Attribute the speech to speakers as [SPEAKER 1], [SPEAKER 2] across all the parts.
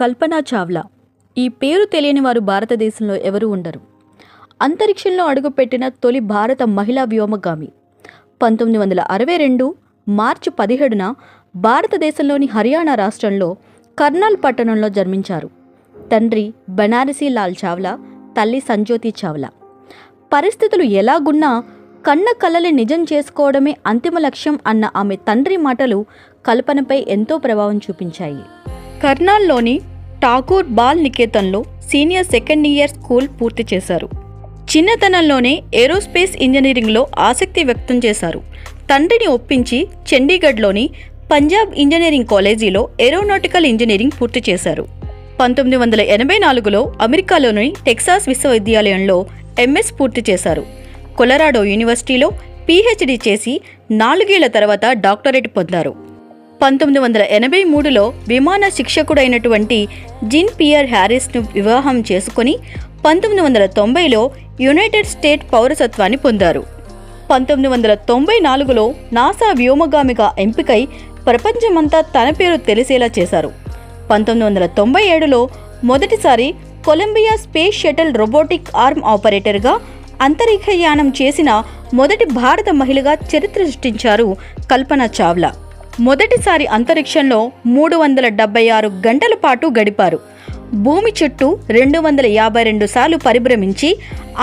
[SPEAKER 1] కల్పనా చావ్లా. ఈ పేరు తెలియని వారు భారతదేశంలో ఎవరూ ఉండరు. అంతరిక్షంలో అడుగుపెట్టిన తొలి భారత మహిళా వ్యోమగామి. 1962 మార్చి 17న భారతదేశంలోని హర్యానా రాష్ట్రంలో కర్నాల్ పట్టణంలో జన్మించారు. తండ్రి బనారసీ లాల్ చావ్లా, తల్లి సంజ్యోతి చావ్లా. పరిస్థితులు ఎలాగున్నా కన్న కలలి నిజం చేసుకోవడమే అంతిమ లక్ష్యం అన్న ఆమె తండ్రి మాటలు కల్పనపై ఎంతో ప్రభావం చూపించాయి. కర్నాల్లోని ఠాకూర్ బాల్ నికేతన్లో సీనియర్ సెకండ్ ఇయర్ స్కూల్ పూర్తి చేశారు. చిన్నతనంలోనే ఏరోస్పేస్ ఇంజనీరింగ్లో ఆసక్తి వ్యక్తం చేశారు. తండ్రిని ఒప్పించి చండీగఢ్లోని పంజాబ్ ఇంజనీరింగ్ కాలేజీలో ఏరోనాటికల్ ఇంజనీరింగ్ పూర్తి చేశారు. 1984లో అమెరికాలోని టెక్సాస్ విశ్వవిద్యాలయంలో ఎంఎస్ పూర్తి చేశారు. కొలరాడో యూనివర్సిటీలో పీహెచ్డీ చేసి 4 ఏళ్ల తర్వాత డాక్టరేట్ పొందారు. 1983లో విమాన శిక్షకుడైనటువంటి జిన్ పియర్ హ్యారిస్ను వివాహం చేసుకుని 1990లో యునైటెడ్ స్టేట్స్ పౌరసత్వాన్ని పొందారు. 1994లో నాసా వ్యోమగామిగా ఎంపికై ప్రపంచమంతా తన పేరు తెలిసేలా చేశారు. 1997లో మొదటిసారి Columbia space shuttle robotic arm ఆపరేటర్గా అంతరిక్షయానం చేసిన మొదటి భారత మహిళగా చరిత్ర సృష్టించారు కల్పనా చావ్లా. మొదటిసారి అంతరిక్షంలో 376 గంటల పాటు గడిపారు. భూమి చుట్టూ 252 సార్లు పరిభ్రమించి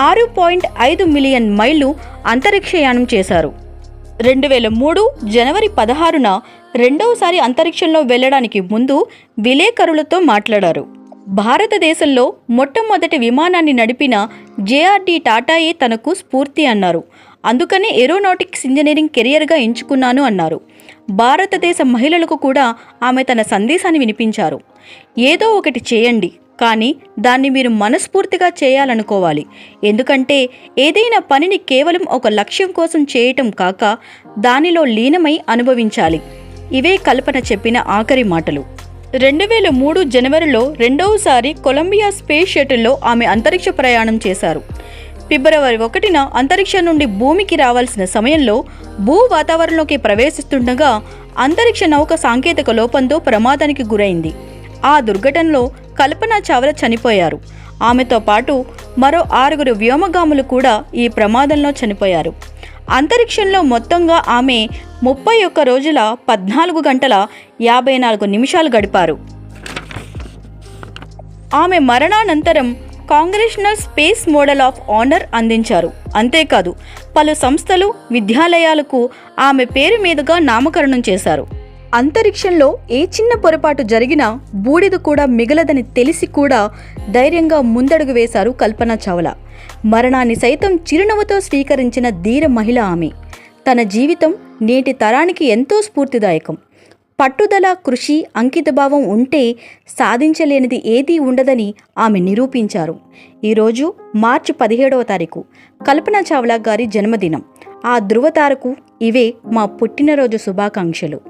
[SPEAKER 1] 6.5 మిలియన్ మైళ్ళు అంతరిక్షయానం చేశారు. 2003 జనవరి 16న రెండవసారి అంతరిక్షంలో వెళ్లడానికి ముందు విలేకరులతో మాట్లాడారు. భారతదేశంలో మొట్టమొదటి విమానాన్ని నడిపిన జేఆర్డీ టాటాయే తనకు స్ఫూర్తి అన్నారు. అందుకనే ఏరోనాటిక్స్ ఇంజనీరింగ్ కెరియర్గా ఎంచుకున్నాను అన్నారు. భారతదేశ మహిళలకు కూడా ఆమె తన సందేశాన్ని వినిపించారు. ఏదో ఒకటి చేయండి, కానీ దాన్ని మీరు మనస్ఫూర్తిగా చేయాలనుకోవాలి. ఎందుకంటే ఏదైనా పనిని కేవలం ఒక లక్ష్యం కోసం చేయటం కాక దానిలో లీనమై అనుభవించాలి. ఇవే కల్పన చెప్పిన ఆఖరి మాటలు. 2003 జనవరిలో రెండవసారి కొలంబియా స్పేస్ షటిల్లో ఆమె అంతరిక్ష ప్రయాణం చేశారు. ఫిబ్రవరి 1న అంతరిక్షం నుండి భూమికి రావాల్సిన సమయంలో భూ వాతావరణంలోకి ప్రవేశిస్తుండగా అంతరిక్ష నౌక సాంకేతిక లోపంతో ప్రమాదానికి గురైంది. ఆ దుర్ఘటనలో కల్పనా చావ్లా చనిపోయారు. ఆమెతో పాటు మరో 6 వ్యోమగాములు కూడా ఈ ప్రమాదంలో చనిపోయారు. అంతరిక్షంలో మొత్తంగా ఆమె 31 రోజుల 14 గంటల 54 నిమిషాలు గడిపారు. ఆమె మరణానంతరం Congressional space model of honour అందించారు. అంతేకాదు పలు సంస్థలు, విద్యాలయాలకు ఆమె పేరు మీదుగా నామకరణం చేశారు. అంతరిక్షంలో ఏ చిన్న పొరపాటు జరిగినా బూడిద కూడా మిగలదని తెలిసి కూడా ధైర్యంగా ముందడుగు వేశారు కల్పనా చావ్లా. మరణాన్ని సైతం చిరునవ్వుతో స్వీకరించిన ధీర మహిళ ఆమె. తన జీవితం నేటి తరానికి ఎంతో స్ఫూర్తిదాయకం. పట్టుదల, కృషి, అంకితభావం ఉంటే సాధించలేనిది ఏదీ ఉండదని ఆమె నిరూపించారు. ఈరోజు మార్చి 17వ తారీఖు కల్పనా చావ్లా గారి జన్మదినం. ఆ ధృవతారకు ఇవే మా పుట్టినరోజు శుభాకాంక్షలు.